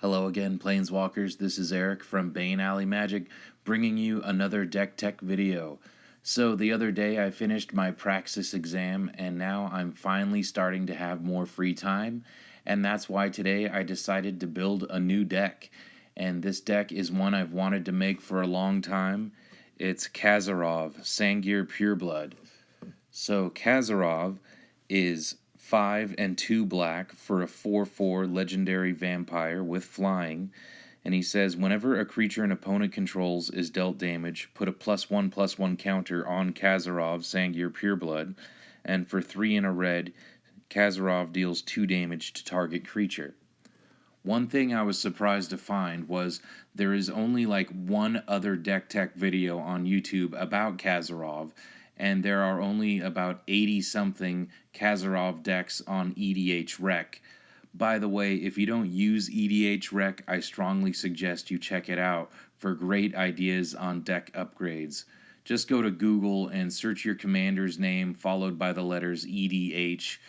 Hello again, Planeswalkers. This is Eric from Bane Alley Magic, bringing you another deck tech video. So the other day I finished my Praxis exam, and now I'm finally starting to have more free time, and that's why today I decided to build a new deck. And this deck is one I've wanted to make for a long time. It's Kazarov, Sangir Pureblood. So Kazarov is 5 and 2 black for a 4/4 legendary vampire with flying, and he says whenever a creature an opponent controls is dealt damage, put a +1/+1 counter on Kazarov, Sangir Pureblood, and for 3 and a red, Kazarov deals 2 damage to target creature. One thing I was surprised to find was there is only like one other deck tech video on YouTube about Kazarov, and there are only about 80 something Kazarov decks on EDH Rec. By the way, if you don't use EDH Rec, I strongly suggest you check it out for great ideas on deck upgrades. Just go to Google and search your commander's name followed by the letters EDH,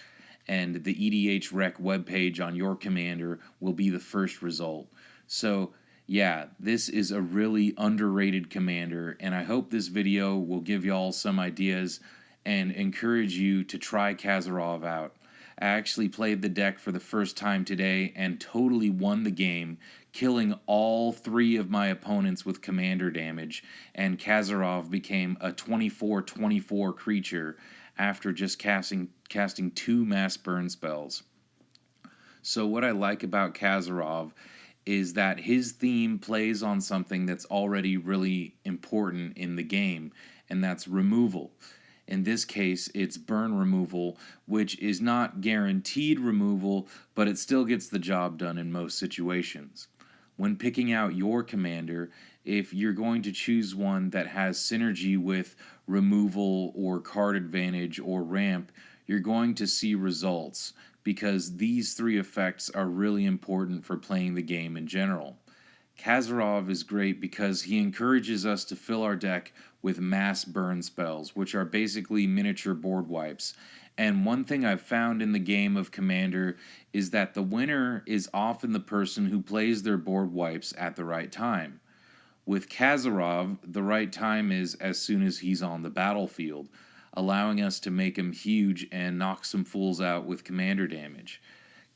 and the EDH Rec webpage on your commander will be the first result. So yeah, this is a really underrated commander, and I hope this video will give y'all some ideas and encourage you to try Kazarov out. I actually played the deck for the first time today and totally won the game, killing all 3 of my opponents with commander damage, and Kazarov became a 24/24 creature after just casting 2 mass burn spells. So what I like about Kazarov is that his theme plays on something that's already really important in the game, and that's removal. In this case, it's burn removal, which is not guaranteed removal, but it still gets the job done in most situations. When picking out your commander, if you're going to choose one that has synergy with removal or card advantage or ramp, you're going to see results, because these 3 effects are really important for playing the game in general. Kazarov is great because he encourages us to fill our deck with mass burn spells, which are basically miniature board wipes. And one thing I've found in the game of Commander is that the winner is often the person who plays their board wipes at the right time. With Kazarov, the right time is as soon as he's on the battlefield, allowing us to make him huge and knock some fools out with commander damage.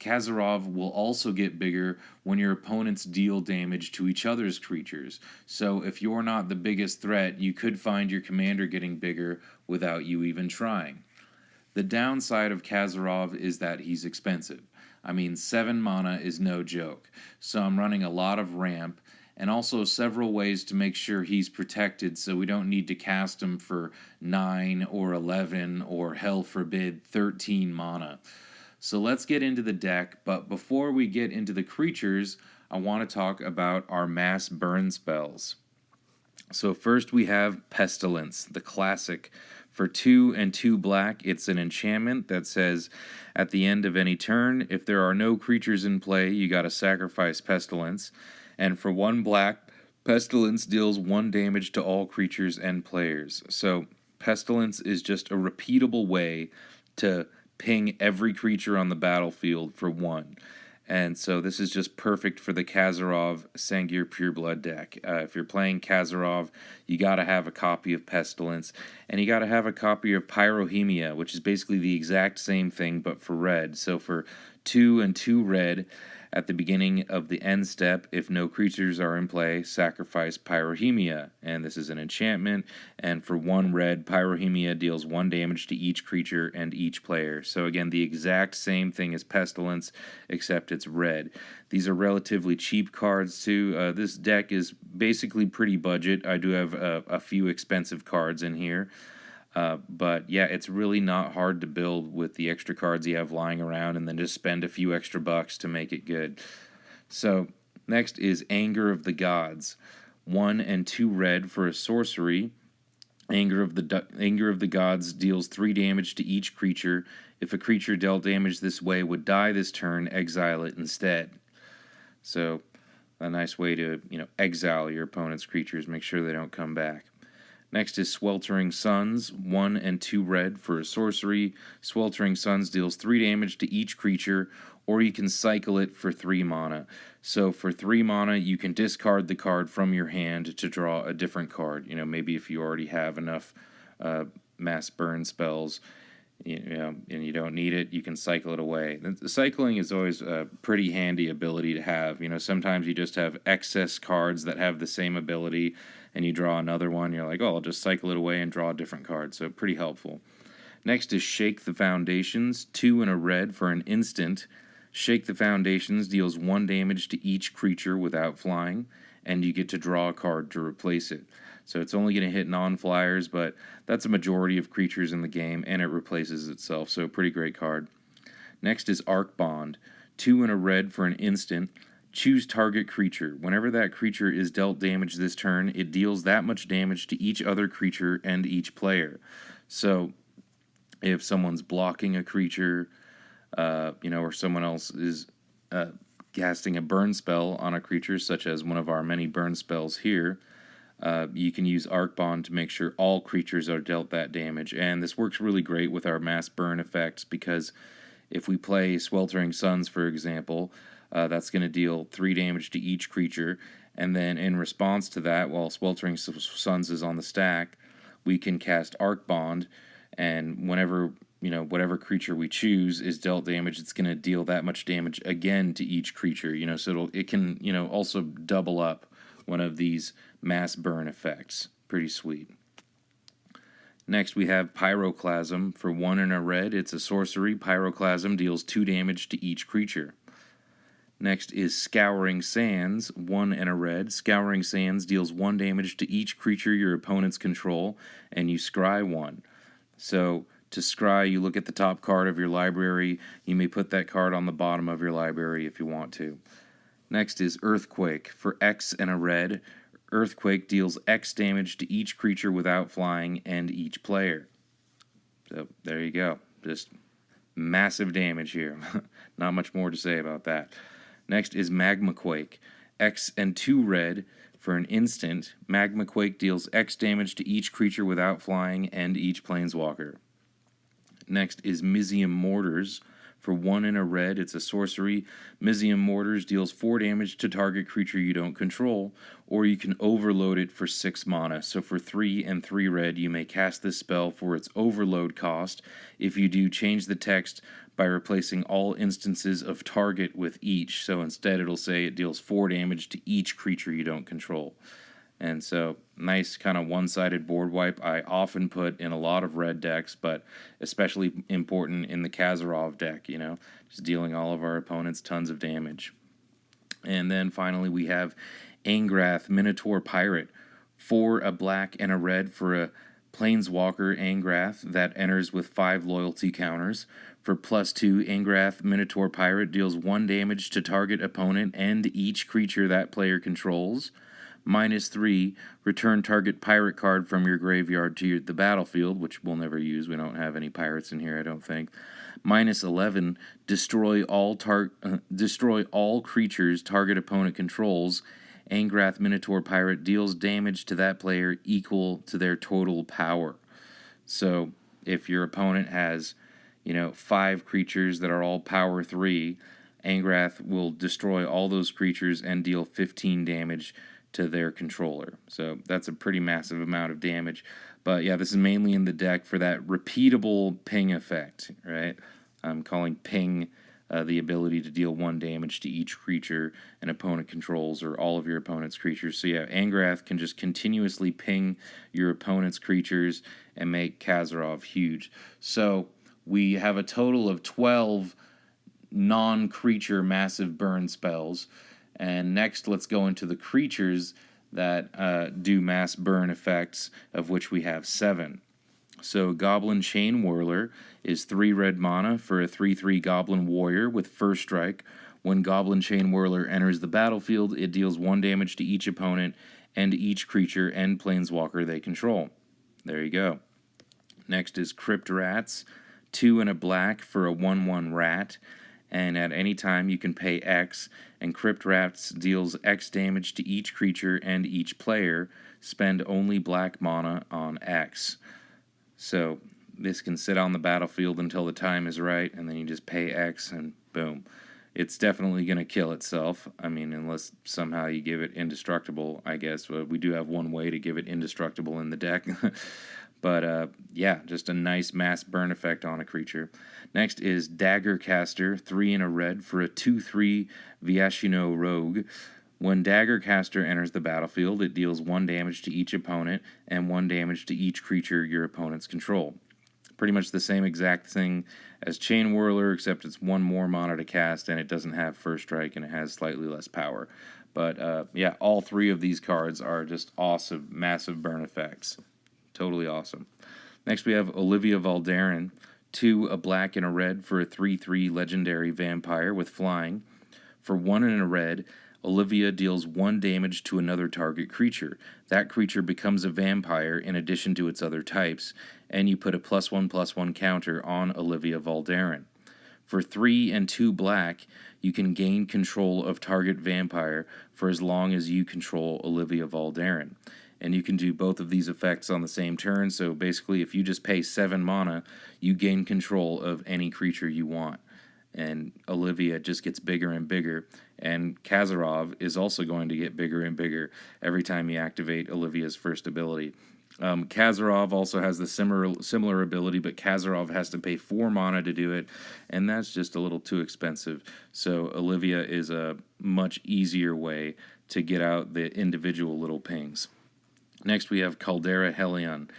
Kazarov will also get bigger when your opponents deal damage to each other's creatures, so if you're not the biggest threat, you could find your commander getting bigger without you even trying. The downside of Kazarov is that he's expensive. I mean, 7 mana is no joke, so I'm running a lot of ramp, and also several ways to make sure he's protected so we don't need to cast him for 9 or 11 or, hell forbid, 13 mana. So let's get into the deck, but before we get into the creatures, I want to talk about our mass burn spells. So first we have Pestilence, the classic. For 2 and 2 black, it's an enchantment that says, at the end of any turn, if there are no creatures in play, you gotta sacrifice Pestilence. And for 1 black, Pestilence deals 1 damage to all creatures and players. So Pestilence is just a repeatable way to ping every creature on the battlefield for 1. And so this is just perfect for the Kazarov Sangir Pureblood deck. If you're playing Kazarov, you got to have a copy of Pestilence, and you got to have a copy of Pyroclasm, which is basically the exact same thing but for red. So for 2 and 2 red, at the beginning of the end step, if no creatures are in play, sacrifice Pyroclasm, and this is an enchantment, and for 1 red, Pyroclasm deals 1 damage to each creature and each player. So again, the exact same thing as Pestilence, except it's red. These are relatively cheap cards too. This deck is basically pretty budget. I do have a few expensive cards in here. But yeah, it's really not hard to build with the extra cards you have lying around, and then just spend a few extra bucks to make it good. So next is Anger of the Gods. 1 and 2 red for a sorcery. Anger of the Gods deals 3 damage to each creature. If a creature dealt damage this way would die this turn, exile it instead. So a nice way to, exile your opponent's creatures, make sure they don't come back. Next is Sweltering Suns, 1 and 2 red for a sorcery. Sweltering Suns deals 3 damage to each creature or you can cycle it for 3 mana. So for 3 mana, you can discard the card from your hand to draw a different card. You know, maybe if you already have enough mass burn spells, you know, and you don't need it, you can cycle it away. The cycling is always a pretty handy ability to have. You know, sometimes you just have excess cards that have the same ability, and you draw another one. You're like, oh, I'll just cycle it away and draw a different card. So pretty helpful. Next is Shake the Foundations, 2 and a red for an instant. Shake the Foundations deals 1 damage to each creature without flying, and you get to draw a card to replace it. So it's only going to hit non-flyers, but that's a majority of creatures in the game, and it replaces itself, so pretty great card. Next is Arc Bond, 2 and a red for an instant. Choose target creature. Whenever that creature is dealt damage this turn, it deals that much damage to each other creature and each player. So if someone's blocking a creature, you know, or someone else is casting a burn spell on a creature, such as one of our many burn spells here, you can use Arc Bond to make sure all creatures are dealt that damage. And this works really great with our mass burn effects, because if we play Sweltering Suns, for example, that's going to deal 3 damage to each creature. And then in response to that, while Sweltering Suns is on the stack, we can cast Arc Bond, and whenever, you know, whatever creature we choose is dealt damage, it's going to deal that much damage again to each creature. You know, so it can, you know, also double up one of these mass burn effects. Pretty sweet. Next we have Pyroclasm for 1 and a red. It's a sorcery. Pyroclasm deals 2 damage to each creature. Next is Scouring Sands, 1 and a red. Scouring Sands deals 1 damage to each creature your opponents control, and you scry 1. So to scry, you look at the top card of your library. You may put that card on the bottom of your library if you want to. Next is Earthquake for X and a red. Earthquake deals X damage to each creature without flying and each player. So there you go. Just massive damage here. Not much more to say about that. Next is Magma Quake. X and 2 red for an instant. Magma Quake deals X damage to each creature without flying and each planeswalker. Next is Mizzium Mortars. For 1 and a red, it's a sorcery. Mizzium Mortars deals 4 damage to target creature you don't control, or you can overload it for 6 mana. So for 3 and 3 red, you may cast this spell for its overload cost. If you do, change the text by replacing all instances of target with each. So instead it'll say it deals 4 damage to each creature you don't control. And so, nice kind of one-sided board wipe. I often put in a lot of red decks, but especially important in the Kazarov deck, you know, just dealing all of our opponents tons of damage. And then finally we have Angrath, Minotaur Pirate. 4 a black and a red for a Planeswalker Angrath that enters with 5 loyalty counters. For +2, Angrath, Minotaur Pirate deals 1 damage to target opponent and each creature that player controls. -3, return target pirate card from your graveyard to the battlefield, which we'll never use. We don't have any pirates in here, I don't think. -11, destroy all creatures target opponent controls. Angrath Minotaur Pirate deals damage to that player equal to their total power. So if your opponent has, 5 creatures that are all power 3, Angrath will destroy all those creatures and deal 15 damage to their controller. So that's a pretty massive amount of damage. But yeah, this is mainly in the deck for that repeatable ping effect, right? I'm calling ping the ability to deal 1 damage to each creature an opponent controls or all of your opponent's creatures. So yeah, Angrath can just continuously ping your opponent's creatures and make Kazarov huge. So we have a total of 12 non-creature massive burn spells. And next, let's go into the creatures that do mass burn effects, of which we have 7. So Goblin Chain Whirler is 3 red mana for a 3/3 Goblin Warrior with first strike. When Goblin Chain Whirler enters the battlefield, it deals 1 damage to each opponent and each creature and planeswalker they control. There you go. Next is Crypt Rats, 2 and a black for a 1/1 rat. And at any time you can pay X, and Crypt Rats deals X damage to each creature and each player. Spend only black mana on X. So this can sit on the battlefield until the time is right, and then you just pay X, and boom. it's definitely going to kill itself. I mean, unless somehow you give it indestructible, I guess. We do have one way to give it indestructible in the deck. But yeah, just a nice mass burn effect on a creature. Next is Dagger Caster, 3 in a red for a 2/3 Viashino Rogue. When Dagger Caster enters the battlefield, it deals 1 damage to each opponent and 1 damage to each creature your opponents control. Pretty much the same exact thing as Chain Whirler, except it's 1 more mana to cast, and it doesn't have First Strike, and it has slightly less power. But yeah, all 3 of these cards are just awesome, massive burn effects. Totally awesome. Next we have Olivia Valderin, 2 a black and a red for a 3/3 legendary vampire with flying. For 1 and a red, Olivia deals 1 damage to another target creature. That creature becomes a vampire in addition to its other types, and you put a +1/+1 counter on Olivia Valderin. For 3 and 2 black, you can gain control of target vampire for as long as you control Olivia Valderin. And you can do both of these effects on the same turn, so basically if you just pay 7 mana, you gain control of any creature you want. And Olivia just gets bigger and bigger, and Kazarov is also going to get bigger and bigger every time you activate Olivia's first ability. Kazarov also has the similar ability, but Kazarov has to pay 4 mana to do it, and that's just a little too expensive. So Olivia is a much easier way to get out the individual little pings. Next we have Caldera Hellion,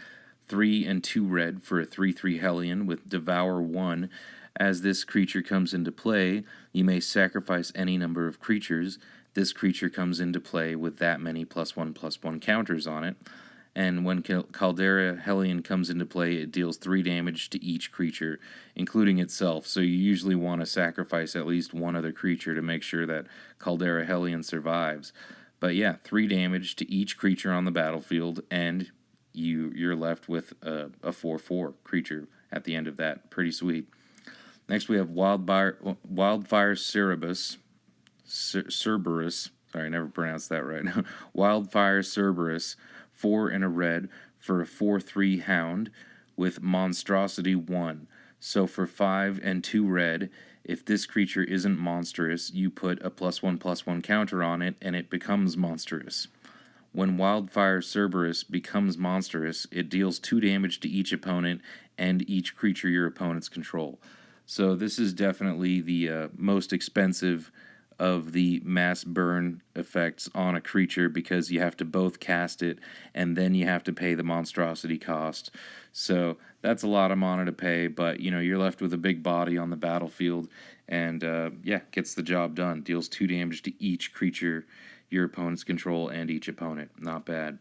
3 and 2 red for a 3/3 Hellion with Devour 1. As this creature comes into play, you may sacrifice any number of creatures. This creature comes into play with that many +1/+1 counters on it. And when Caldera Hellion comes into play, it deals 3 damage to each creature, including itself. So you usually want to sacrifice at least one other creature to make sure that Caldera Hellion survives. But yeah, 3 damage to each creature on the battlefield, and you're left with a 4/4 creature at the end of that. Pretty sweet. Next we have Wildfire Erebos. Cerberus. Sorry, I never pronounced that right. Wildfire Cerberus, 4 and a red for a 4/3 Hound with Monstrosity 1. So for 5 and 2 red, if this creature isn't monstrous, you put a +1/+1 counter on it, and it becomes monstrous. When Wildfire Cerberus becomes monstrous, it deals 2 damage to each opponent and each creature your opponents control. So this is definitely the most expensive of the mass burn effects on a creature, because you have to both cast it and then you have to pay the monstrosity cost. So that's a lot of mana to pay, but you're left with a big body on the battlefield, and yeah, gets the job done. Deals 2 damage to each creature your opponents control and each opponent. Not bad.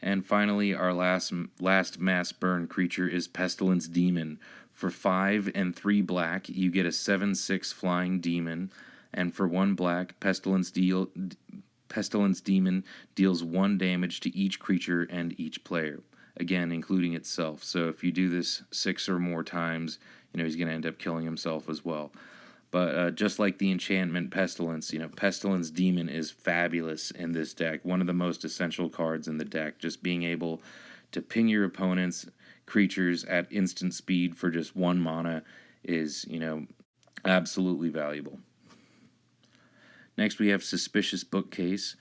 And finally, our last mass burn creature is Pestilence Demon. For 5 and 3 black, you get a 7/6 flying demon, and for 1 black, Pestilence Demon deals 1 damage to each creature and each player, again, including itself. So if you do this 6 or more times, he's going to end up killing himself as well. But just like the enchantment Pestilence, Pestilence Demon is fabulous in this deck. One of the most essential cards in the deck. Just being able to ping your opponent's creatures at instant speed for just 1 mana is, absolutely valuable. Next we have Suspicious Bookcase,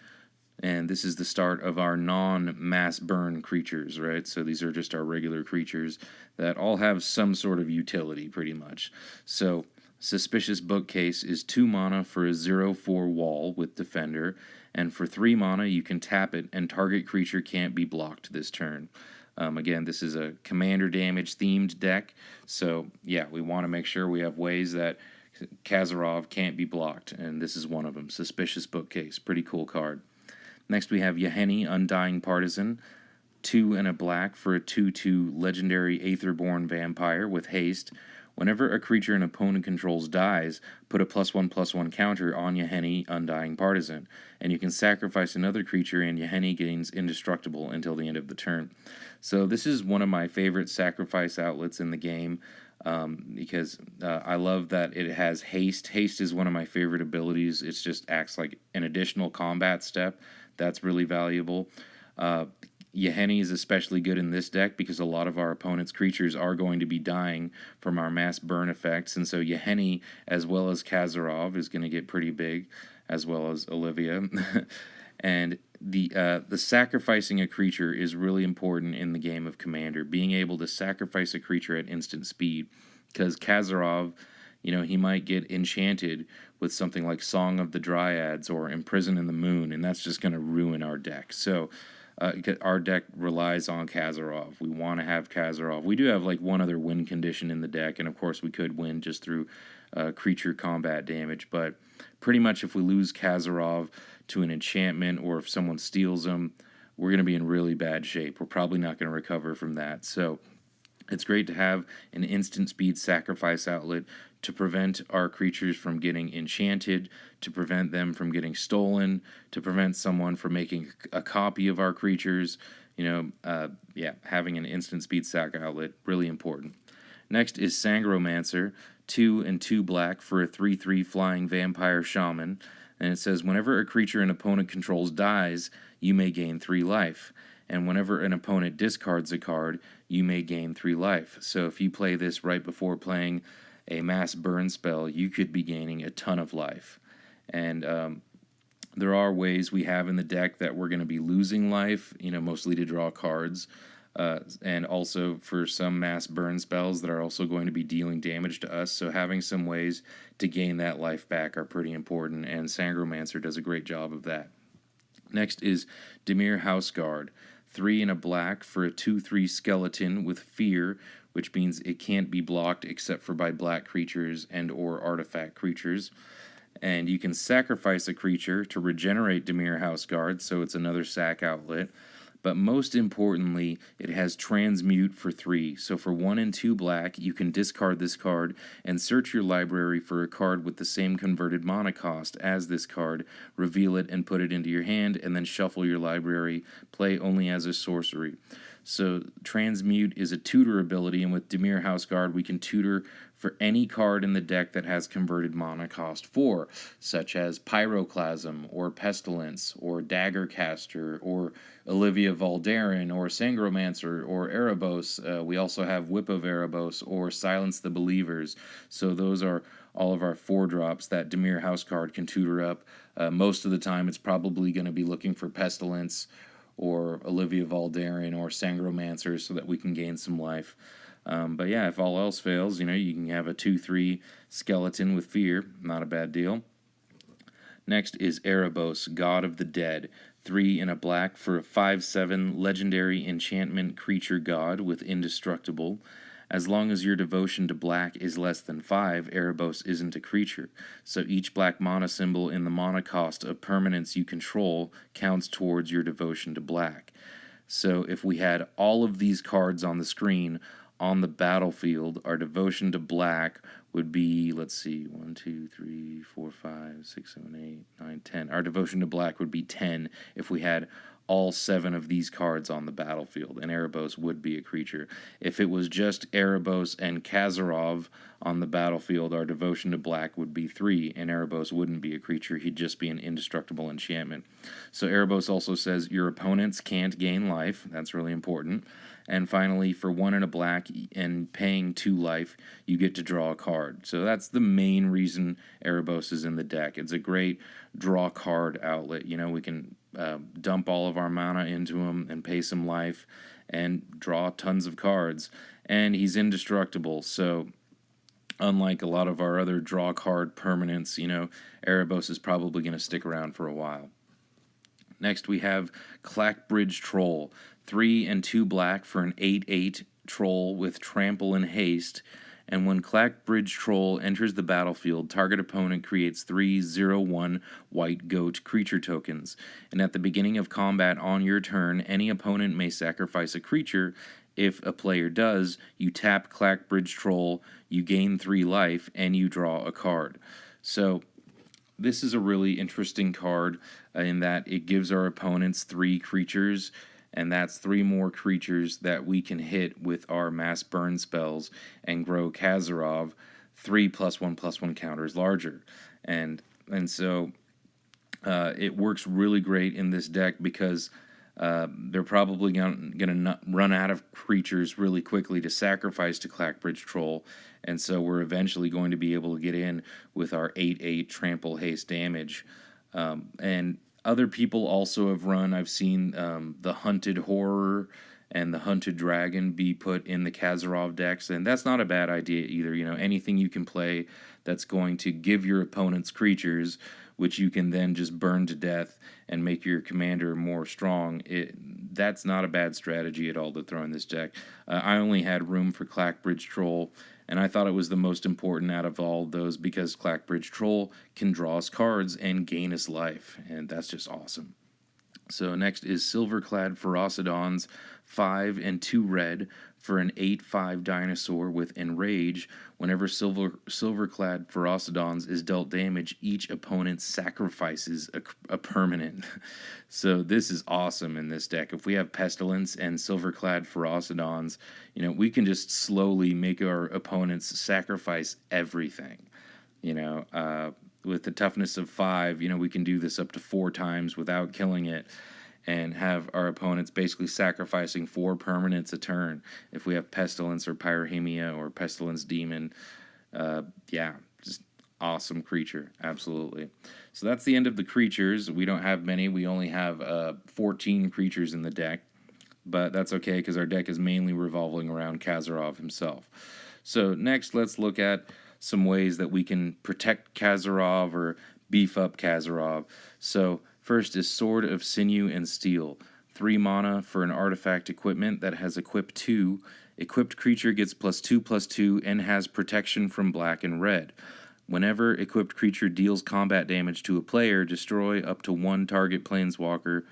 and this is the start of our non-mass burn creatures, right? So these are just our regular creatures that all have some sort of utility, pretty much. So Suspicious Bookcase is 2 mana for a 0/4 wall with Defender, and for 3 mana you can tap it and target creature can't be blocked this turn. Again, this is a commander damage themed deck, so yeah, we want to make sure we have ways that Kazarov can't be blocked, and this is one of them. Suspicious Bookcase, pretty cool card. Next we have Yahenni, Undying Partisan, 2 and a black for a 2/2 legendary Aetherborn Vampire with haste. Whenever a creature an opponent controls dies, put a +1/+1 counter on Yahenni, Undying Partisan, and you can sacrifice another creature and Yahenni gains indestructible until the end of the turn. So this is one of my favorite sacrifice outlets in the game, because I love that it has haste. Haste is one of my favorite abilities. It just acts like an additional combat step. That's really valuable. Yeheni is especially good in this deck because a lot of our opponent's creatures are going to be dying from our mass burn effects, and so Yeheni, as well as Kazarov, is going to get pretty big, as well as Olivia. And the sacrificing a creature is really important in the game of Commander, being able to sacrifice a creature at instant speed, because Kazarov, he might get enchanted with something like Song of the Dryads or Imprison in the Moon, and that's just going to ruin our deck. So our deck relies on Kazarov. We want to have Kazarov. We do have like one other win condition in the deck, and of course we could win just through creature combat damage, but pretty much if we lose Kazarov to an enchantment or if someone steals him, we're going to be in really bad shape. We're probably not going to recover from that. So it's great to have an instant speed sacrifice outlet to prevent our creatures from getting enchanted, to prevent them from getting stolen, to prevent someone from making a copy of our creatures. Having an instant speed sack outlet, really important. Next is Sangromancer, 2 and 2 black for a 3/3 flying vampire shaman. And it says, whenever a creature an opponent controls dies, you may gain 3 life. And whenever an opponent discards a card, you may gain 3 life. So if you play this right before playing a mass burn spell, you could be gaining a ton of life. And there are ways we have in the deck that we're going to be losing life, mostly to draw cards. And also for some mass burn spells that are also going to be dealing damage to us. So having some ways to gain that life back are pretty important, and Sangromancer does a great job of that. Next is Dimir Houseguard, 3 and a black for a 2/3 skeleton with fear, which means it can't be blocked except for by black creatures and or artifact creatures. And you can sacrifice a creature to regenerate Dimir Houseguard, so it's another sack outlet. But most importantly, it has Transmute for 3. So for 1 and 2 black, you can discard this card and search your library for a card with the same converted mana cost as this card, reveal it and put it into your hand, and then shuffle your library, play only as a sorcery. So Transmute is a tutor ability, and with Dimir Houseguard, we can tutor for any card in the deck that has converted mana cost 4, such as Pyroclasm, or Pestilence, or Dagger Caster, or Olivia Valdarin, or Sangromancer, or Erebos. We also have Whip of Erebos, or Silence the Believers. So those are all of our 4-drops that Dimir Houseguard can tutor up. Most of the time, it's probably going to be looking for Pestilence, or Olivia Valdarin, or Sangromancer, so that we can gain some life. But yeah, if all else fails, you can have a 2/3 skeleton with fear. Not a bad deal. Next is Erebos, God of the Dead, 3 and a black for a 5/7 legendary enchantment creature god with indestructible. As long as your devotion to black is less than 5, Erebos isn't a creature. So each black mana symbol in the mana cost of permanents you control counts towards your devotion to black. So if we had all of these cards on the screen on the battlefield, our devotion to black would be, 1, 2, 3, 4, 5, 6, 7, 8, 9, 10. Our devotion to black would be 10 if we had all 7 of these cards on the battlefield, and Erebos would be a creature. If it was just Erebos and Kazarov on the battlefield, our devotion to black would be 3, and Erebos wouldn't be a creature. He'd just be an indestructible enchantment. So Erebos also says your opponents can't gain life. That's really important. And finally, for 1 and a black and paying 2 life, you get to draw a card. So that's the main reason Erebos is in the deck. It's a great draw card outlet. We can dump all of our mana into him and pay some life and draw tons of cards. And he's indestructible, so unlike a lot of our other draw card permanents, Erebos is probably going to stick around for a while. Next, we have Clackbridge Troll, 3 and 2 black for an 8/8 troll with trample and haste. And when Clackbridge Troll enters the battlefield, target opponent creates 3/0/1 white goat creature tokens. And at the beginning of combat on your turn, any opponent may sacrifice a creature. If a player does, you tap Clackbridge Troll, you gain 3 life, and you draw a card. So this is a really interesting card in that it gives our opponents 3 creatures, and that's 3 more creatures that we can hit with our mass burn spells and grow Kazarov 3 +1/+1 counters larger. And so it works really great in this deck because They're probably going to run out of creatures really quickly to sacrifice to Clackbridge Troll, and so we're eventually going to be able to get in with our 8/8 trample haste damage. And other people also have run. I've seen the Hunted Horror and the Hunted Dragon be put in the Kazarov decks, and that's not a bad idea either. You know, anything you can play that's going to give your opponents creatures, which you can then just burn to death and make your commander more strong, that's not a bad strategy at all to throw in this deck. I only had room for Clackbridge Troll, and I thought it was the most important out of all those because Clackbridge Troll can draw us cards and gain us life, and that's just awesome. So next is Silverclad Ferocidons, 5 and 2 red for an 8/5 dinosaur with Enrage. Whenever Silverclad Ferocidons is dealt damage, each opponent sacrifices a permanent. So this is awesome in this deck. If we have Pestilence and Silverclad Ferocidons, you know, we can just slowly make our opponents sacrifice everything. You know, with the toughness of 5, you know, we can do this up to 4 times without killing it and have our opponents basically sacrificing 4 permanents a turn. If we have Pestilence or Pyromania or Pestilence Demon, yeah, just awesome creature, absolutely. So that's the end of the creatures. We don't have many. We only have 14 creatures in the deck, but that's okay because our deck is mainly revolving around Kazarov himself. So next, let's look at some ways that we can protect Kazarov or beef up Kazarov. So first is Sword of Sinew and Steel. 3 mana for an artifact equipment that has equip 2. Equipped creature gets +2/+2 and has protection from black and red. Whenever equipped creature deals combat damage to a player, destroy up to 1 target planeswalker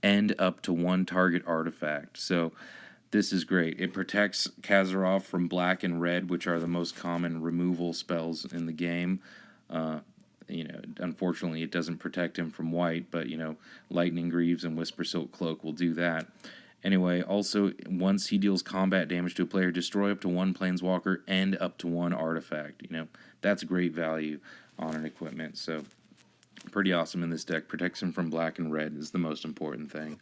and up to 1 target artifact. So this is great. It protects Kazarov from black and red, which are the most common removal spells in the game. You know, unfortunately, it doesn't protect him from white, but, you know, Lightning Greaves and Whisper Silk Cloak will do that. Anyway, also, once he deals combat damage to a player, destroy up to 1 planeswalker and up to 1 artifact. You know, that's great value on an equipment. So, pretty awesome in this deck. Protects him from black and red is the most important thing.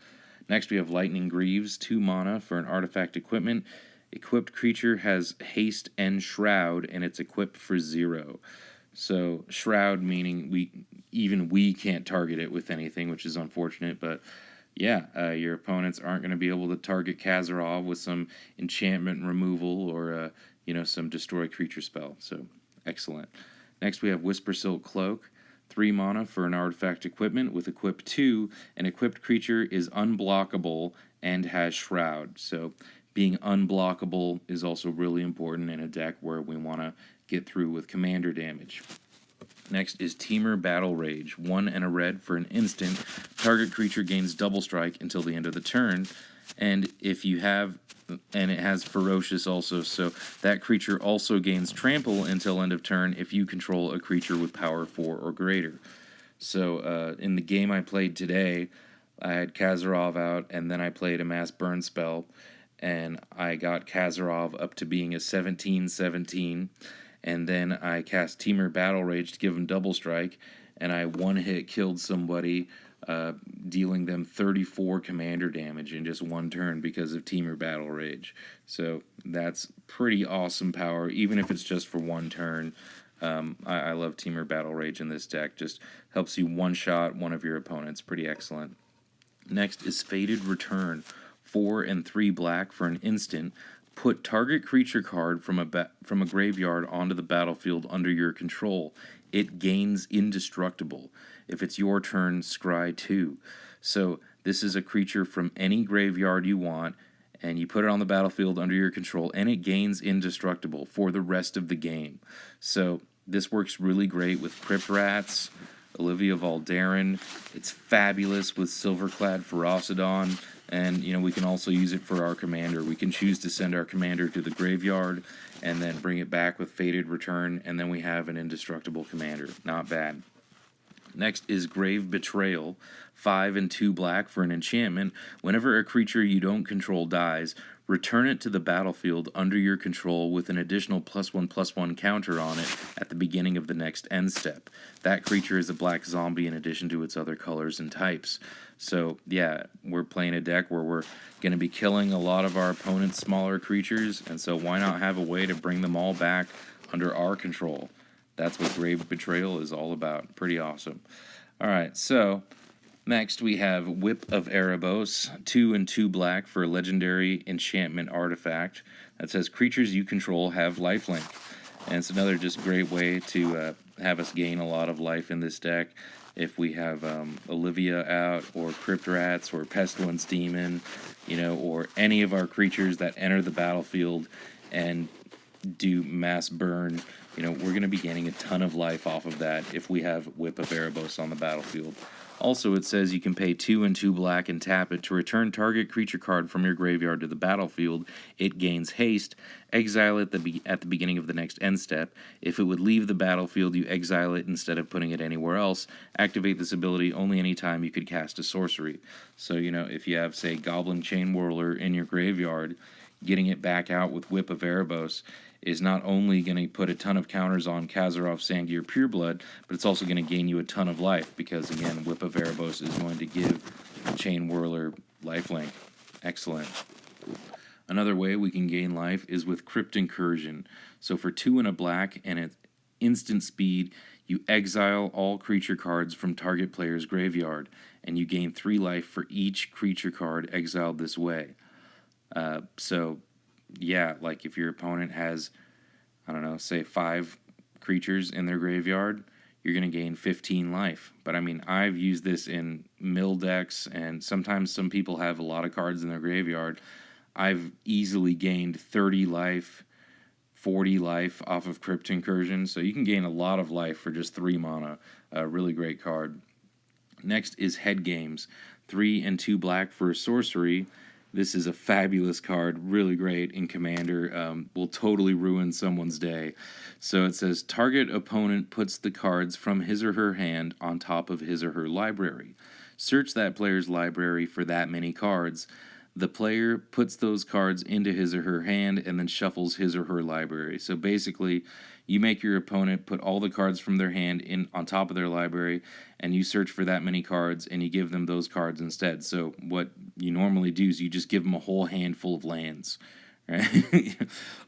Next, we have Lightning Greaves, 2 mana for an artifact equipment. Equipped creature has haste and shroud, and it's equipped for 0. So shroud meaning we can't target it with anything, which is unfortunate. But yeah, your opponents aren't going to be able to target Kazarov with some enchantment removal or you know, some destroy creature spell. So excellent. Next, we have Whisper Silk Cloak. 3 mana for an artifact equipment with equip 2. An equipped creature is unblockable and has shroud. So being unblockable is also really important in a deck where we want to get through with commander damage. Next is Temur Battle Rage. 1 and a red for an instant. Target creature gains double strike until the end of the turn. And if you have, and it has Ferocious also, so that creature also gains trample until end of turn if you control a creature with power 4 or greater. So in the game I played today, I had Kazarov out, and then I played a Mass Burn spell, and I got Kazarov up to being a 17/17, and then I cast Temur Battle Rage to give him double strike, and I one-hit killed somebody, dealing them 34 commander damage in just 1 turn because of Temur Battle Rage. So that's pretty awesome power, even if it's just for 1 turn. I love Temur Battle Rage in this deck. Just helps you one-shot one of your opponents. Pretty excellent. Next is Fated Return. 4 and 3 black for an instant. Put target creature card from a graveyard onto the battlefield under your control. It gains indestructible. If it's your turn, scry 2. So this is a creature from any graveyard you want, and you put it on the battlefield under your control, and it gains indestructible for the rest of the game. So this works really great with Crypt Rats, Olivia Valdarin. It's fabulous with Silverclad Ferocidon. And, you know, we can also use it for our commander. We can choose to send our commander to the graveyard and then bring it back with Fated Return, and then we have an indestructible commander. Not bad. Next is Grave Betrayal, 5 and 2 black for an enchantment. Whenever a creature you don't control dies, return it to the battlefield under your control with an additional +1/+1 counter on it at the beginning of the next end step. That creature is a black zombie in addition to its other colors and types. So, yeah, we're playing a deck where we're going to be killing a lot of our opponent's smaller creatures, and so why not have a way to bring them all back under our control? That's what Grave Betrayal is all about. Pretty awesome. All right, so next we have Whip of Erebos, 2 and 2 black for a legendary enchantment artifact that says creatures you control have lifelink. And it's another just great way to have us gain a lot of life in this deck. If we have Olivia out, or Crypt Rats, or Pestilence Demon, or any of our creatures that enter the battlefield and do mass burn, we're going to be gaining a ton of life off of that if we have Whip of Erebos on the battlefield. Also, it says you can pay 2 and 2 black and tap it to return target creature card from your graveyard to the battlefield. It gains haste. Exile it at the beginning of the next end step. If it would leave the battlefield, you exile it instead of putting it anywhere else. Activate this ability only anytime you could cast a sorcery. So, if you have, say, Goblin Chain Whirler in your graveyard, getting it back out with Whip of Erebos is not only going to put a ton of counters on Kazarov, Sangir, Pureblood, but it's also going to gain you a ton of life because, again, Whip of Erebos is going to give Chain Whirler lifelink. Excellent. Another way we can gain life is with Crypt Incursion. So for 2 and a black and at instant speed, you exile all creature cards from target player's graveyard, and you gain 3 life for each creature card exiled this way. Yeah, like if your opponent has, say 5 creatures in their graveyard, you're going to gain 15 life. But I've used this in mill decks, and sometimes some people have a lot of cards in their graveyard. I've easily gained 30 life, 40 life off of Crypt Incursion, so you can gain a lot of life for just 3 mana. A really great card. Next is Head Games, 3 and 2 black for a sorcery. This is a fabulous card, really great in Commander, will totally ruin someone's day. So it says, target opponent puts the cards from his or her hand on top of his or her library. Search that player's library for that many cards. The player puts those cards into his or her hand and then shuffles his or her library. So basically, you make your opponent put all the cards from their hand in on top of their library, and you search for that many cards, and you give them those cards instead. So what you normally do is you just give them a whole handful of lands, right?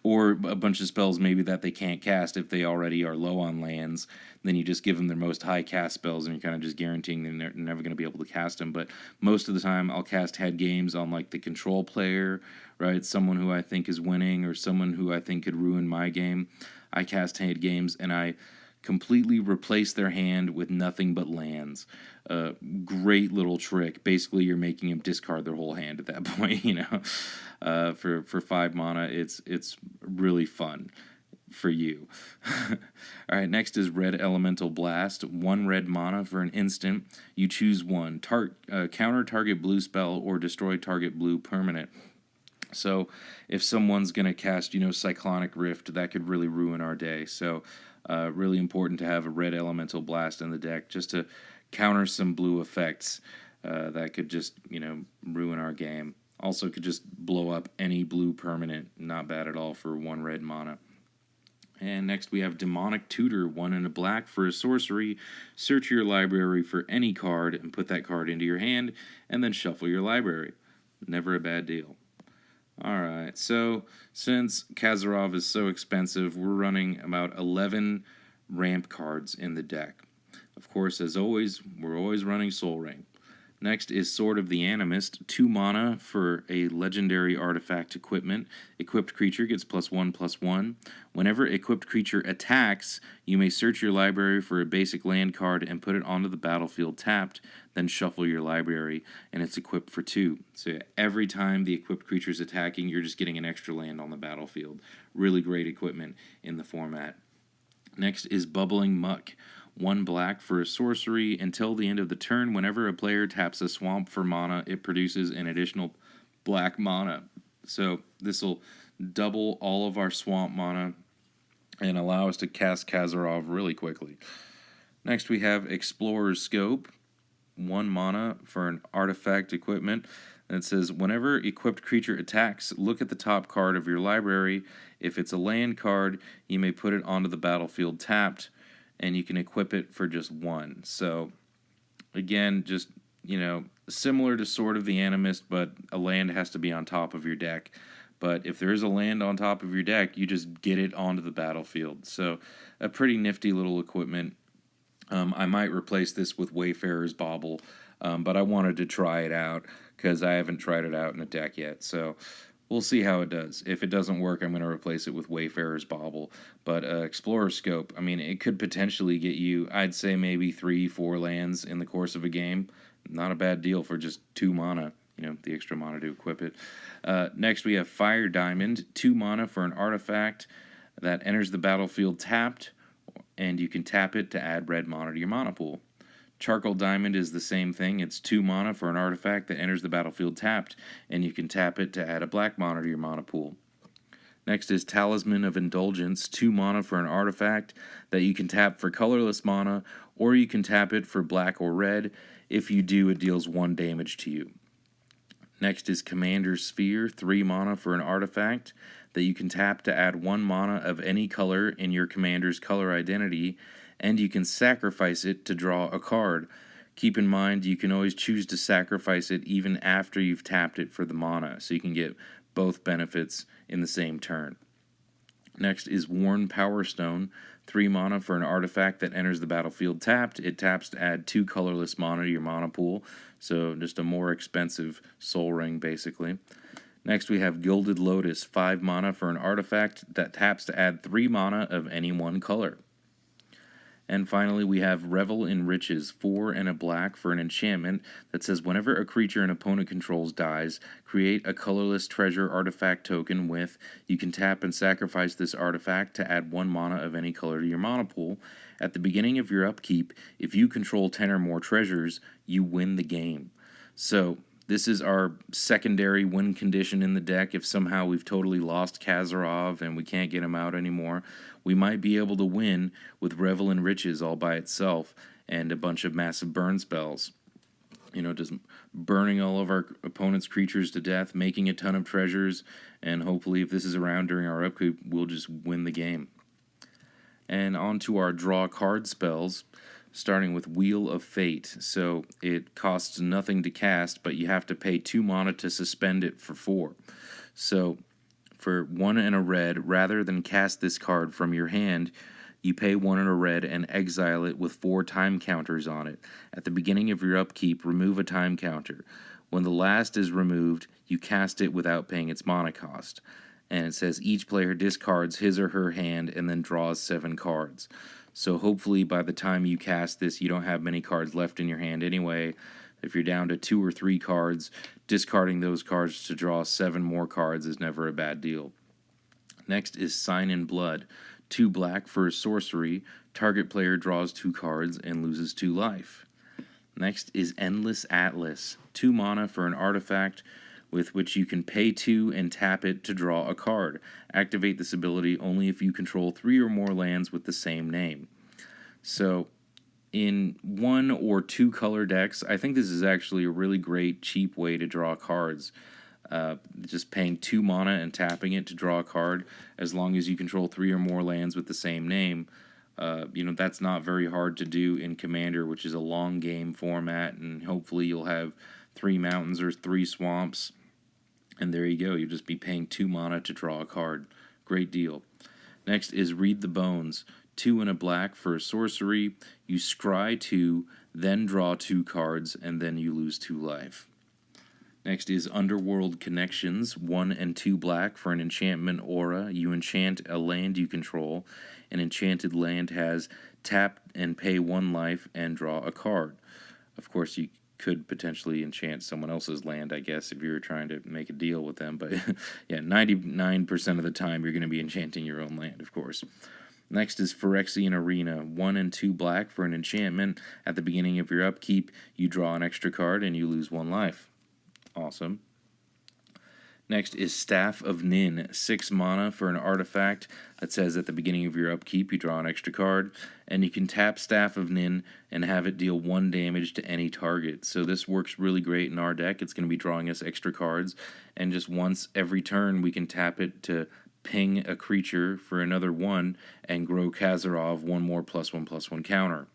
Or a bunch of spells maybe that they can't cast if they already are low on lands. Then you just give them their most high cast spells, and you're kind of just guaranteeing they're never going to be able to cast them. But most of the time, I'll cast Head Games on like the control player, right? Someone who I think is winning, or someone who I think could ruin my game. I cast Head Games, and I completely replace their hand with nothing but lands. Great little trick. Basically, you're making them discard their whole hand at that point. For 5 mana, it's really fun for you. All right, next is Red Elemental Blast, 1 red mana for an instant. You choose one. Counter target blue spell or destroy target blue permanent. So if someone's going to cast, Cyclonic Rift, that could really ruin our day. So really important to have a Red Elemental Blast in the deck just to counter some blue effects that could just, ruin our game. Also could just blow up any blue permanent. Not bad at all for 1 red mana. And next we have Demonic Tutor, 1 and a black for a sorcery. Search your library for any card and put that card into your hand, and then shuffle your library. Never a bad deal. Alright, so since Kazarov is so expensive, we're running about 11 ramp cards in the deck. Of course, as always, we're always running Soul Ring. Next is Sword of the Animist, 2 mana for a legendary artifact equipment. Equipped creature gets +1/+1. Whenever equipped creature attacks, you may search your library for a basic land card and put it onto the battlefield tapped, then shuffle your library, and it's equipped for 2. So every time the equipped creature is attacking, you're just getting an extra land on the battlefield. Really great equipment in the format. Next is Bubbling Muck. 1 black for a sorcery. Until the end of the turn, whenever a player taps a swamp for mana, it produces an additional black mana. So this will double all of our swamp mana and allow us to cast Kazarov really quickly. Next we have Explorer's Scope, 1 mana for an artifact equipment. And it says, whenever equipped creature attacks, look at the top card of your library. If it's a land card, you may put it onto the battlefield tapped, and you can equip it for just 1. So, again, just, similar to Sword of the Animist, but a land has to be on top of your deck. But if there is a land on top of your deck, you just get it onto the battlefield. So, a pretty nifty little equipment. I might replace this with Wayfarer's Bauble, but I wanted to try it out because I haven't tried it out in a deck yet. So we'll see how it does. If it doesn't work, I'm going to replace it with Wayfarer's Bauble. But Explorer's Scope, I mean, it could potentially get you, I'd say maybe 3-4 lands in the course of a game. Not a bad deal for just 2 mana, the extra mana to equip it. Next, we have Fire Diamond, 2 mana for an artifact that enters the battlefield tapped, and you can tap it to add red mana to your mana pool. Charcoal Diamond is the same thing. It's 2 mana for an artifact that enters the battlefield tapped, and you can tap it to add a black mana to your mana pool. Next is Talisman of Indulgence, 2 mana for an artifact that you can tap for colorless mana, or you can tap it for black or red. If you do, it deals 1 damage to you. Next is Commander's Sphere, 3 mana for an artifact that you can tap to add 1 mana of any color in your commander's color identity, and you can sacrifice it to draw a card. Keep in mind, you can always choose to sacrifice it even after you've tapped it for the mana, so you can get both benefits in the same turn. Next is Worn Power Stone, 3 mana for an artifact that enters the battlefield tapped. It taps to add 2 colorless mana to your mana pool, so just a more expensive Soul Ring, basically. Next we have Gilded Lotus, 5 mana for an artifact that taps to add 3 mana of any one color. And finally we have Revel in Riches, 4 and a black for an enchantment that says whenever a creature an opponent controls dies, create a colorless treasure artifact token with, you can tap and sacrifice this artifact to add 1 mana of any color to your mana pool. At the beginning of your upkeep, if you control 10 or more treasures, you win the game. So this is our secondary win condition in the deck. If somehow we've totally lost Kazarov and we can't get him out anymore, we might be able to win with Revel in Riches all by itself and a bunch of massive burn spells. Just burning all of our opponent's creatures to death, making a ton of treasures, and hopefully if this is around during our upkeep, we'll just win the game. And on to our draw card spells, starting with Wheel of Fate. So it costs nothing to cast, but you have to pay 2 mana to suspend it for 4. So for 1 and a red, rather than cast this card from your hand, you pay 1 and a red and exile it with 4 time counters on it. At the beginning of your upkeep, remove a time counter. When the last is removed, you cast it without paying its mana cost. And it says each player discards his or her hand and then draws 7 cards. So hopefully by the time you cast this, you don't have many cards left in your hand anyway. If you're down to 2 or 3 cards, discarding those cards to draw 7 more cards is never a bad deal. Next is Sign in Blood. 2 black for a sorcery. Target player draws 2 cards and loses 2 life. Next is Endless Atlas. 2 mana for an artifact with which you can pay 2 and tap it to draw a card. Activate this ability only if you control 3 or more lands with the same name. So in 1 or 2 color decks, I think this is actually a really great, cheap way to draw cards. Just paying 2 mana and tapping it to draw a card, as long as you control 3 or more lands with the same name. That's not very hard to do in Commander, which is a long game format, and hopefully you'll have 3 mountains or 3 swamps. And there you go, you'll just be paying 2 mana to draw a card. Great deal. Next is Read the Bones. 2 and a black for a sorcery. You scry 2, then draw 2 cards, and then you lose 2 life. Next is Underworld Connections. 1 and 2 black for an enchantment aura. You enchant a land you control. An enchanted land has tap and pay 1 life and draw a card. Of course, you could potentially enchant someone else's land, I guess, if you were trying to make a deal with them. But yeah, 99% of the time you're going to be enchanting your own land, of course. Next is Phyrexian Arena. 1 and 2 black for an enchantment. At the beginning of your upkeep, you draw an extra card and you lose 1 life. Awesome. Next is Staff of Nin, 6 mana for an artifact that says at the beginning of your upkeep you draw an extra card, and you can tap Staff of Nin and have it deal 1 damage to any target. So this works really great in our deck. It's going to be drawing us extra cards, and just once every turn we can tap it to ping a creature for another 1 and grow Kazarov 1 more +1/+1 counter.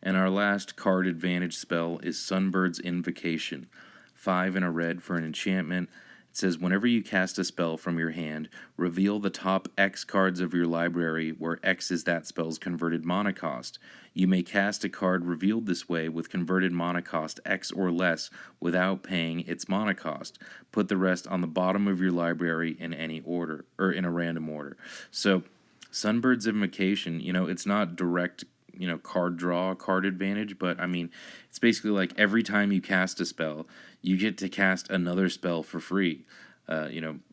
And our last card advantage spell is Sunbirds Invocation. 5 and a red for an enchantment. It says, whenever you cast a spell from your hand, reveal the top X cards of your library, where X is that spell's converted mana cost. You may cast a card revealed this way with converted mana cost X or less without paying its mana cost. Put the rest on the bottom of your library in any order, or in a random order. So, Sunbird's Invocation, it's not direct card draw, card advantage, but I mean, it's basically like every time you cast a spell, you get to cast another spell for free.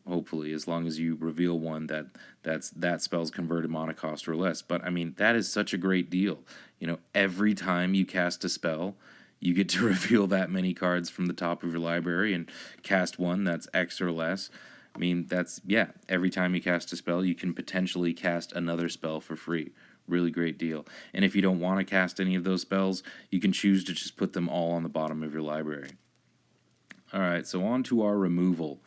Hopefully, as long as you reveal one that spell's converted mana cost or less. But I mean, that is such a great deal. Every time you cast a spell, you get to reveal that many cards from the top of your library and cast one that's X or less. I mean, every time you cast a spell, you can potentially cast another spell for free. Really great deal. And if you don't want to cast any of those spells, you can choose to just put them all on the bottom of your library. Alright, so on to our removal.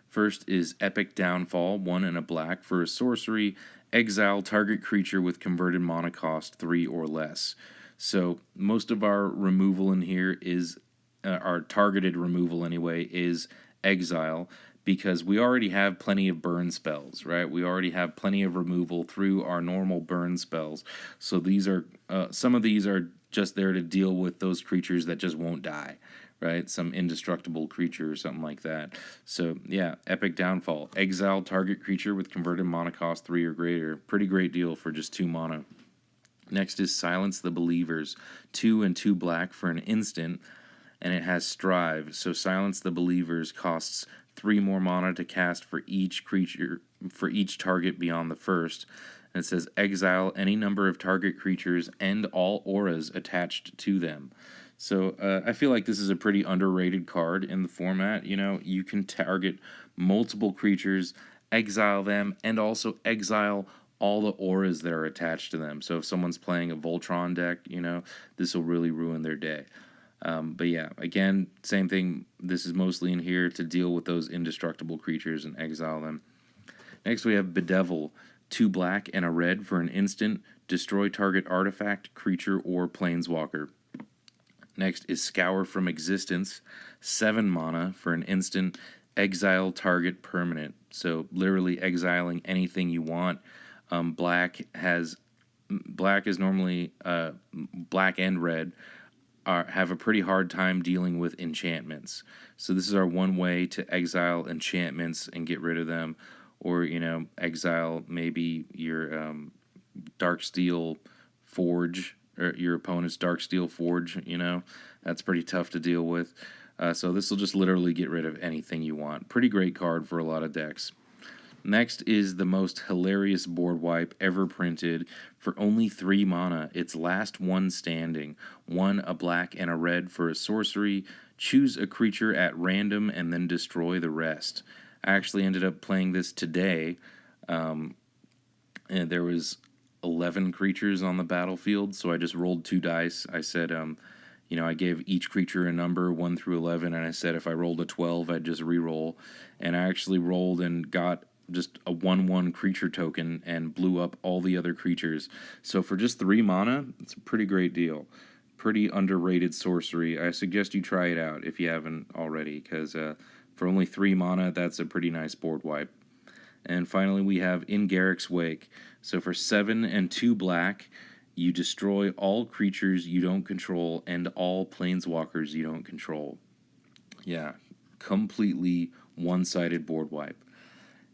First is Epic Downfall, 1 and a black for a sorcery. Exile target creature with converted mana cost 3 or less. So most of our removal in here is, our targeted removal anyway, is exile, because we already have plenty of burn spells, right? We already have plenty of removal through our normal burn spells. So these are, some of these are just there to deal with those creatures that just won't die, right? Some indestructible creature or something like that. So yeah, Epic Downfall. Exile target creature with converted mana cost 3 or greater. Pretty great deal for just 2 mana. Next is Silence the Believers. 2 and 2 black for an instant, and it has Strive. So Silence the Believers costs 3 more mana to cast for each creature, for each target beyond the first. And it says exile any number of target creatures and all auras attached to them. So I feel like this is a pretty underrated card in the format. You can target multiple creatures, exile them, and also exile all the auras that are attached to them. So if someone's playing a Voltron deck, this will really ruin their day. But yeah, again, same thing. This is mostly in here to deal with those indestructible creatures and exile them. Next we have Bedevil, 2 black and a red for an instant. Destroy target artifact, creature, or planeswalker. Next is Scour from Existence, 7 mana for an instant. Exile target permanent. So literally exiling anything you want. Black is normally black and red have a pretty hard time dealing with enchantments. So this is our one way to exile enchantments and get rid of them, or exile maybe your Darksteel Forge, or your opponent's Darksteel Forge. That's pretty tough to deal with. So this will just literally get rid of anything you want. Pretty great card for a lot of decks. Next is the most hilarious board wipe ever printed for only 3 mana. It's Last One Standing. 1 a black and a red for a sorcery. Choose a creature at random and then destroy the rest. I actually ended up playing this today, and there was 11 creatures on the battlefield, so I just rolled 2 dice. I said, I gave each creature a number, 1 through 11, and I said if I rolled a 12, I'd just re-roll. And I actually rolled and got just a 1/1 creature token and blew up all the other creatures. So for just 3 mana, it's a pretty great deal. Pretty underrated sorcery. I suggest you try it out if you haven't already, because for only 3 mana, that's a pretty nice board wipe. And finally, we have In Garrick's Wake. So for 7 and 2 black, you destroy all creatures you don't control and all planeswalkers you don't control. Yeah, completely one-sided board wipe.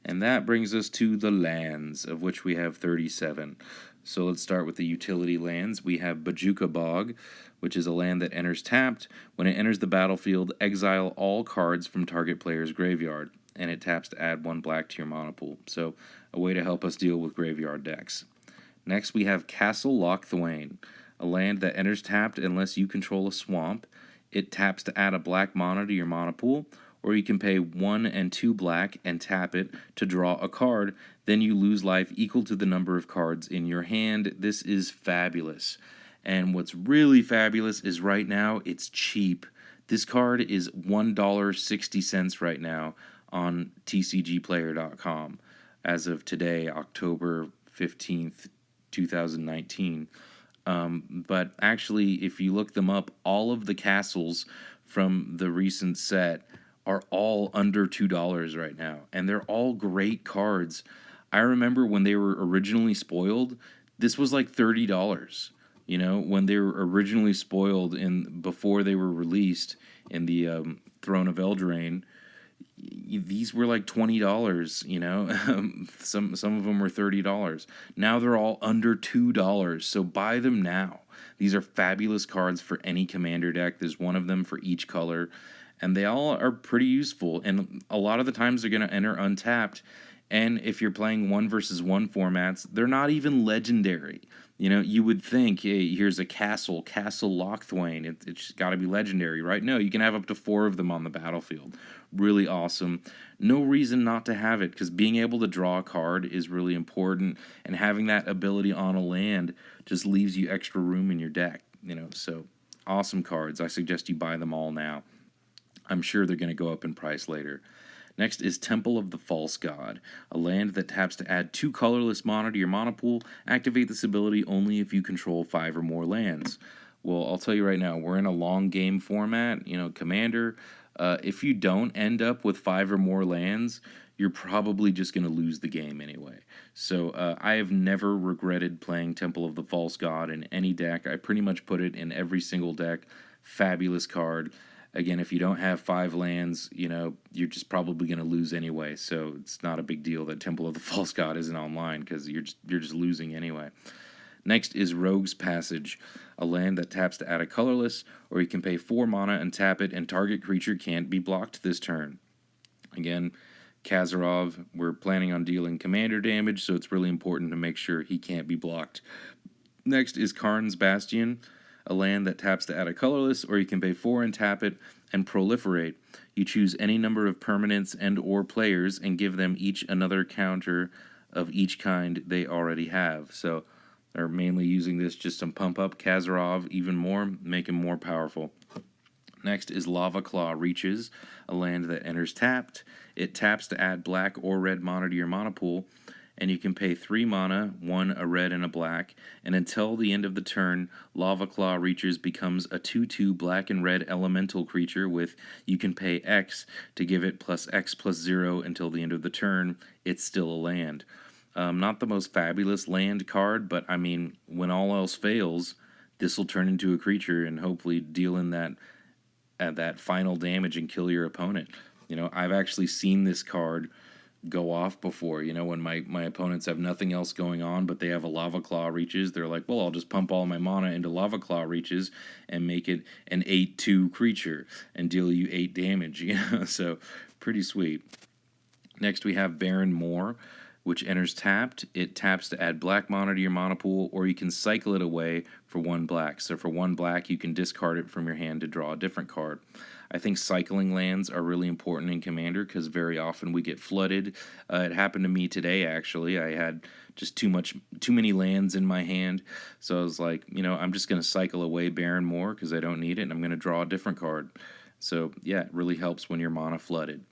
And that brings us to the lands, of which we have 37. So let's start with the utility lands. We have Bojuka Bog, which is a land that enters tapped. When it enters the battlefield, exile all cards from target player's graveyard, and it taps to add 1 black to your mana pool. So a way to help us deal with graveyard decks. Next we have Castle Lochthwain, a land that enters tapped unless you control a swamp. It taps to add a black mana to your mana pool, or you can pay 1 and 2 black and tap it to draw a card. Then you lose life equal to the number of cards in your hand. This is fabulous. And what's really fabulous is right now it's cheap. This card is $1.60 right now on tcgplayer.com as of today, October 15th, 2019. But actually, if you look them up, all of the castles from the recent set are all under $2 right now, and they're all great cards. I remember when they were originally spoiled, this was like $30. You know, when they were originally spoiled before they were released in the Throne of Eldraine, these were like $20, you know. Some of them were $30. Now they're all under $2, so buy them now. These are fabulous cards for any commander deck. There's one of them for each color, and they all are pretty useful, and a lot of the times they're going to enter untapped, and if you're playing 1-versus-1 formats, they're not even legendary. You know, you would think, hey, here's a Castle Lochthwain. It's got to be legendary, right? No, you can have up to 4 of them on the battlefield. Really awesome. No reason not to have it, because being able to draw a card is really important, and having that ability on a land just leaves you extra room in your deck. You know, so awesome cards. I suggest you buy them all now. I'm sure they're going to go up in price later. Next is Temple of the False God, a land that taps to add 2 colorless mana to your mana pool. Activate this ability only if you control 5 or more lands. Well, I'll tell you right now, we're in a long game format, you know, Commander. If you don't end up with 5 or more lands, you're probably just going to lose the game anyway. So I have never regretted playing Temple of the False God in any deck. I pretty much put it in every single deck. Fabulous card. Again, if you don't have 5 lands, you know, you're just probably going to lose anyway. So it's not a big deal that Temple of the False God isn't online, because you're just losing anyway. Next is Rogue's Passage, a land that taps to add a colorless, or you can pay 4 mana and tap it, and target creature can't be blocked this turn. Again, Kazarov, we're planning on dealing commander damage, so it's really important to make sure he can't be blocked. Next is Karn's Bastion, a land that taps to add a colorless, or you can pay 4 and tap it and proliferate. You choose any number of permanents and or players and give them each another counter of each kind they already have. So they're mainly using this just to pump up Kazarov even more, make him more powerful. Next is Lava Claw Reaches, a land that enters tapped. It taps to add black or red mana to your mana pool, and you can pay 3 mana, 1 a red and a black, and until the end of the turn, Lava Claw Reaches becomes a 2/2 black and red elemental creature with you can pay X to give it plus X plus 0 until the end of the turn. It's still a land. Not the most fabulous land card, but I mean, when all else fails, this will turn into a creature and hopefully deal in that final damage and kill your opponent. You know, I've actually seen this card go off before, you know, when my opponents have nothing else going on, but they have a Lava Claw Reaches. They're like, well, I'll just pump all my mana into Lava Claw Reaches and make it an 8/2 creature and deal you 8 damage, you know, so pretty sweet. Next we have Baron Moor, which enters tapped. It taps to add black mana to your mana pool, or you can cycle it away for 1 black. So for 1 black, you can discard it from your hand to draw a different card. I think cycling lands are really important in Commander, because very often we get flooded. It happened to me today, actually. I had just too many lands in my hand, so I was like, you know, I'm just going to cycle away Baron Moor because I don't need it, and I'm going to draw a different card. So yeah, it really helps when your mana flooded.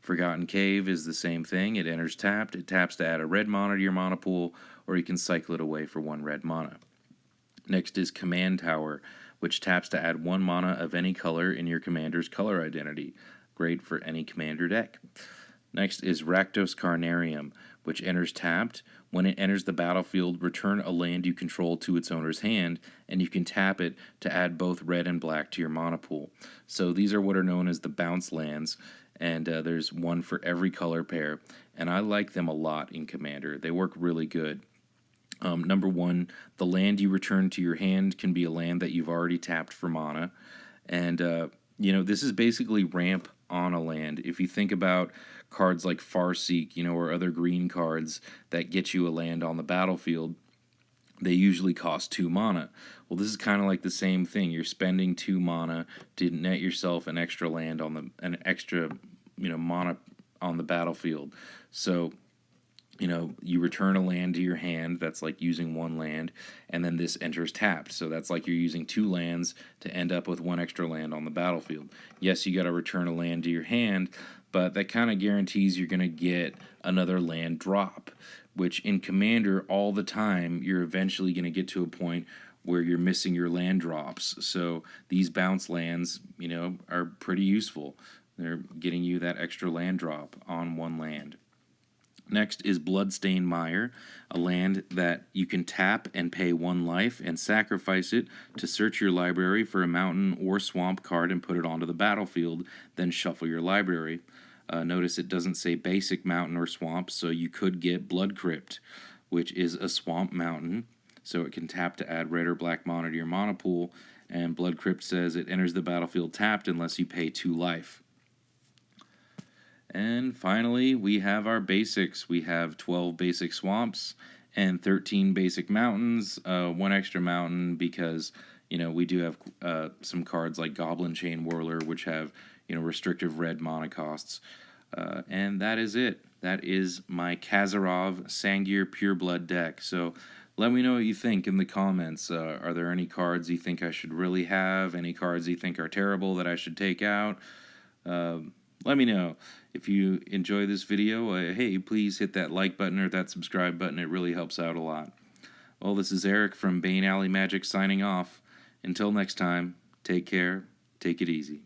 Forgotten Cave is the same thing. It enters tapped. It taps to add a red mana to your mana pool, or you can cycle it away for 1 red mana. Next is Command Tower, which taps to add 1 mana of any color in your commander's color identity. Great for any commander deck. Next is Rakdos Carnarium, which enters tapped. When it enters the battlefield, return a land you control to its owner's hand, and you can tap it to add both red and black to your mana pool. So these are what are known as the bounce lands, and there's 1 for every color pair, and I like them a lot in Commander. They work really good. Number 1, the land you return to your hand can be a land that you've already tapped for mana, and you know, this is basically ramp on a land. If you think about cards like Farseek, you know, or other green cards that get you a land on the battlefield, they usually cost 2 mana. Well, this is kind of like the same thing. You're spending 2 mana to net yourself an extra land on an extra, mana on the battlefield. So, you return a land to your hand. That's like using 1 land, and then this enters tapped. So that's like you're using 2 lands to end up with 1 extra land on the battlefield. Yes, you got to return a land to your hand, but that kind of guarantees you're going to get another land drop, which in Commander all the time, you're eventually going to get to a point where you're missing your land drops. So these bounce lands, are pretty useful. They're getting you that extra land drop on 1 land. Next is Bloodstained Mire, a land that you can tap and pay 1 life and sacrifice it to search your library for a mountain or swamp card and put it onto the battlefield, then shuffle your library. Notice it doesn't say basic mountain or swamp, so you could get Blood Crypt, which is a swamp mountain, so it can tap to add red or black mana to your mana pool, and Blood Crypt says it enters the battlefield tapped unless you pay 2 life. And finally, we have our basics. We have 12 basic swamps and 13 basic mountains, 1 extra mountain because, we do have some cards like Goblin Chain Whirler, which have, restrictive red mana costs. And that is it. That is my Kazarov Sangir Pureblood deck. So let me know what you think in the comments. Are there any cards you think I should really have? Any cards you think are terrible that I should take out? Let me know. If you enjoy this video, hey, please hit that like button or that subscribe button. It really helps out a lot. Well, this is Eric from Bane Alley Magic signing off. Until next time, take care, take it easy.